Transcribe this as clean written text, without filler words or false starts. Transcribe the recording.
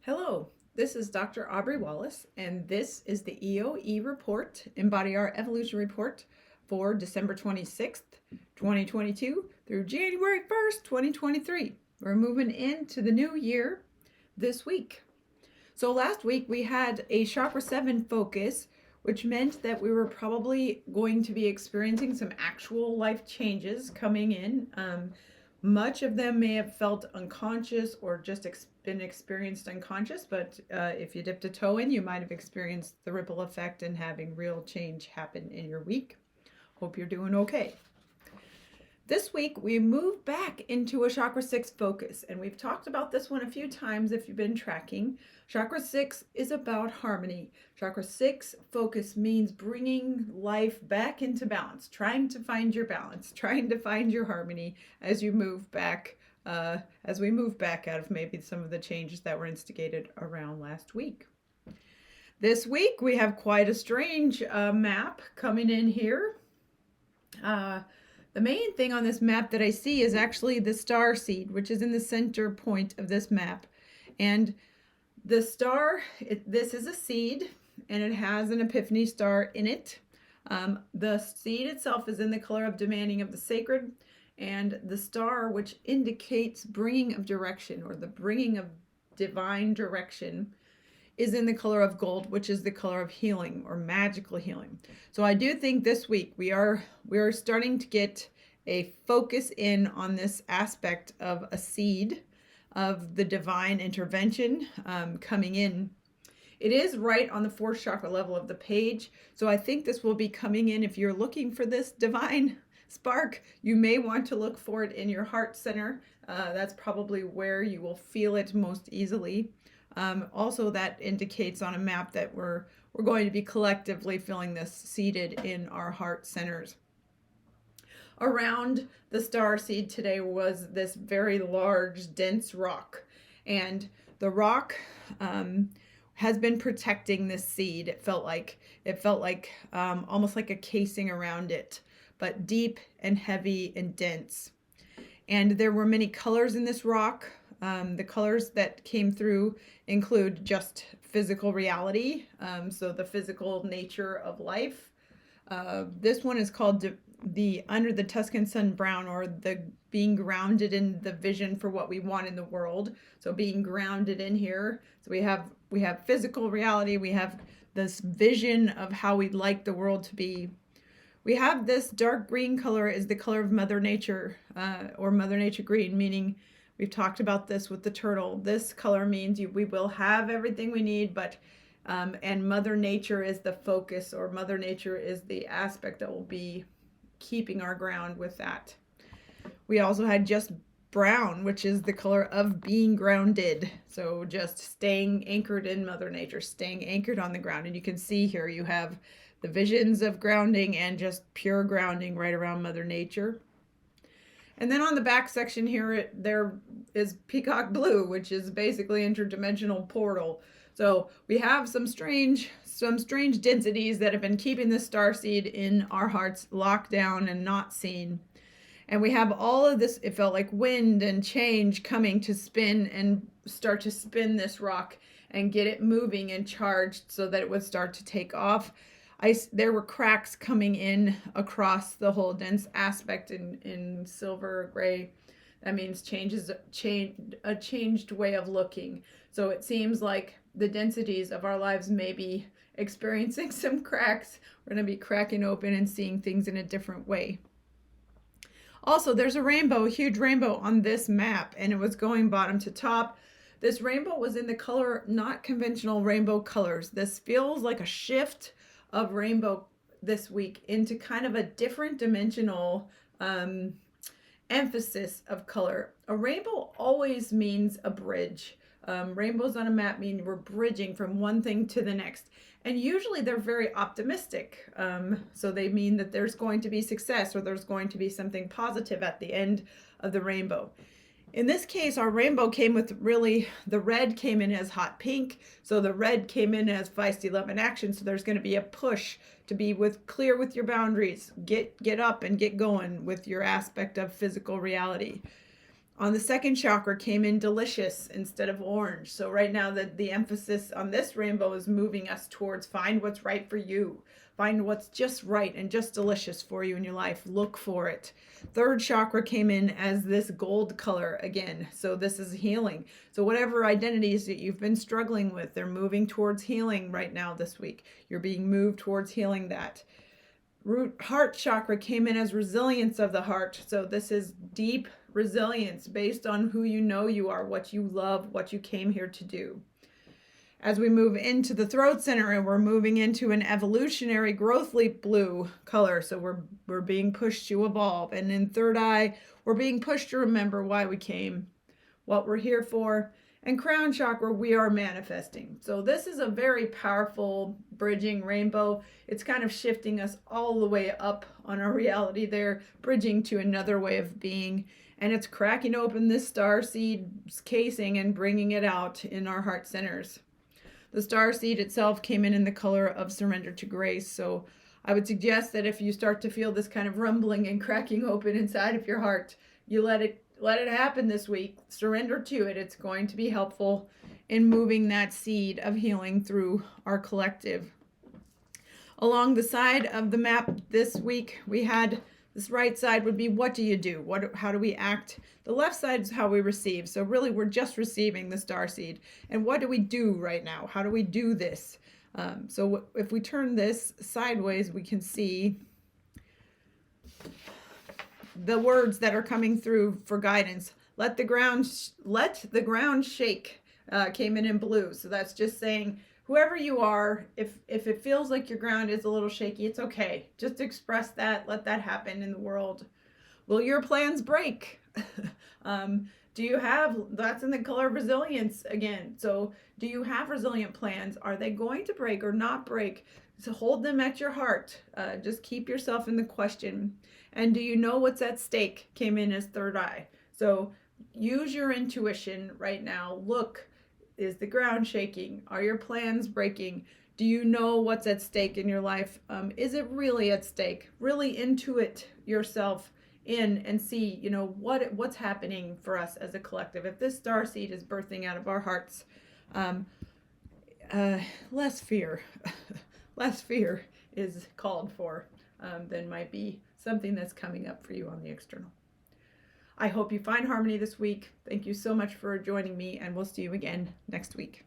Hello, this is Dr. Aubrey Wallace, and this is the EOE report, Embody Our Evolution report for December 26th, 2022 through January 1st, 2023. We're moving into the new year this week. So last week we had a Chakra 7 focus, which meant that we were probably going to be experiencing some actual life changes coming in. Much of them may have felt unconscious or just been experienced unconscious, but if you dipped a toe in, you might have experienced the ripple effect and having real change happen in your week. Hope you're doing okay. This week, we move back into a Chakra 6 focus, and we've talked about this one a few times if you've been tracking. Chakra 6 is about harmony. Chakra 6 focus means bringing life back into balance, trying to find your balance, trying to find your harmony as you move back, as we move back out of maybe some of the changes that were instigated around last week. This week, we have quite a strange map coming in here. The main thing on this map that I see is actually the star seed, which is in the center point of this map. And the star, this is a seed, and it has an epiphany star in it. The seed itself is in the color of demanding of the sacred, and the star, which indicates bringing of direction or the bringing of divine direction, is in the color of gold, which is the color of healing or magical healing. So I do think this week we are starting to get a focus in on this aspect of a seed of the divine intervention coming in. It is right on the fourth chakra level of the page. So I think this will be coming in. If you're looking for this divine spark, you may want to look for it in your heart center. That's probably where you will feel it most easily. Also, that indicates on a map that we're going to be collectively feeling this seated in our heart centers. Around the star seed today was this very large, dense rock, and the rock has been protecting this seed. It felt like almost like a casing around it, but deep and heavy and dense. And there were many colors in this rock. The colors that came through include just physical reality, so the physical nature of life. This one is called the under the Tuscan sun brown, or the being grounded in the vision for what we want in the world. So being grounded in here. So we have physical reality. We have this vision of how we'd like the world to be. We have this dark green color is the color of Mother Nature, or Mother Nature green, meaning we've talked about this with the turtle. This color means we will have everything we need, but and Mother Nature is the focus, or Mother Nature is the aspect that will be keeping our ground with that. We also had just brown, which is the color of being grounded. So just staying anchored in Mother Nature, staying anchored on the ground. And you can see here you have the visions of grounding and just pure grounding right around Mother Nature. And then on the back section here, there is peacock blue, which is basically interdimensional portal. So we have some strange densities that have been keeping this starseed in our hearts locked down and not seen. And we have all of this, it felt like wind and change coming to spin and start to spin this rock and get it moving and charged so that it would start to take off. There were cracks coming in across the whole dense aspect in silver gray. That means a changed way of looking. So it seems like the densities of our lives may be experiencing some cracks. We're going to be cracking open and seeing things in a different way. Also, there's a huge rainbow on this map, and it was going bottom to top. This rainbow was in the color, not conventional rainbow colors. This feels like a shift of rainbow this week into kind of a different dimensional emphasis of color. A rainbow always means a bridge. Rainbows on a map mean we're bridging from one thing to the next. And usually they're very optimistic. So they mean that there's going to be success, or there's going to be something positive at the end of the rainbow. In this case, our rainbow came with the red came in as hot pink. So the red came in as feisty love and action. So there's going to be a push to be clear with your boundaries. Get up and get going with your aspect of physical reality. On the second chakra came in delicious instead of orange. So right now the emphasis on this rainbow is moving us towards find what's right for you. Find what's just right and just delicious for you in your life. Look for it. Third chakra came in as this gold color again. So this is healing. So whatever identities that you've been struggling with, they're moving towards healing right now this week. You're being moved towards healing that. Heart chakra came in as resilience of the heart. So this is deep resilience based on who you know you are, what you love, what you came here to do. As we move into the throat center, and we're moving into an evolutionary growth leap blue color. So we're being pushed to evolve. And in third eye, we're being pushed to remember why we came, what we're here for. And crown chakra, we are manifesting. So this is a very powerful bridging rainbow. It's kind of shifting us all the way up on our reality there, bridging to another way of being. And it's cracking open this star seed casing and bringing it out in our heart centers. The star seed itself came in the color of surrender to grace. So I would suggest that if you start to feel this kind of rumbling and cracking open inside of your heart, you let it happen this week. Surrender to it. It's going to be helpful in moving that seed of healing through our collective. Along the side of the map this week, we had this right side would be, what do you do? How do we act? The left side is how we receive. So really, we're just receiving the star seed. And what do we do right now? How do we do this? So if we turn this sideways, we can see the words that are coming through for guidance. Let the ground shake came in blue. So that's just saying, whoever you are, if it feels like your ground is a little shaky, it's okay. Just express that. Let that happen in the world. Will your plans break? Do you have, that's in the color of resilience again. So do you have resilient plans? Are they going to break or not break? So hold them at your heart. Just keep yourself in the question. And do you know what's at stake? Came in as third eye. So use your intuition right now. Look, is the ground shaking? Are your plans breaking? Do you know what's at stake in your life? Is it really at stake? Really intuit yourself in and see, what's happening for us as a collective. If this star seed is birthing out of our hearts, less fear, less fear is called for than might be something that's coming up for you on the external. I hope you find harmony this week. Thank you so much for joining me, and we'll see you again next week.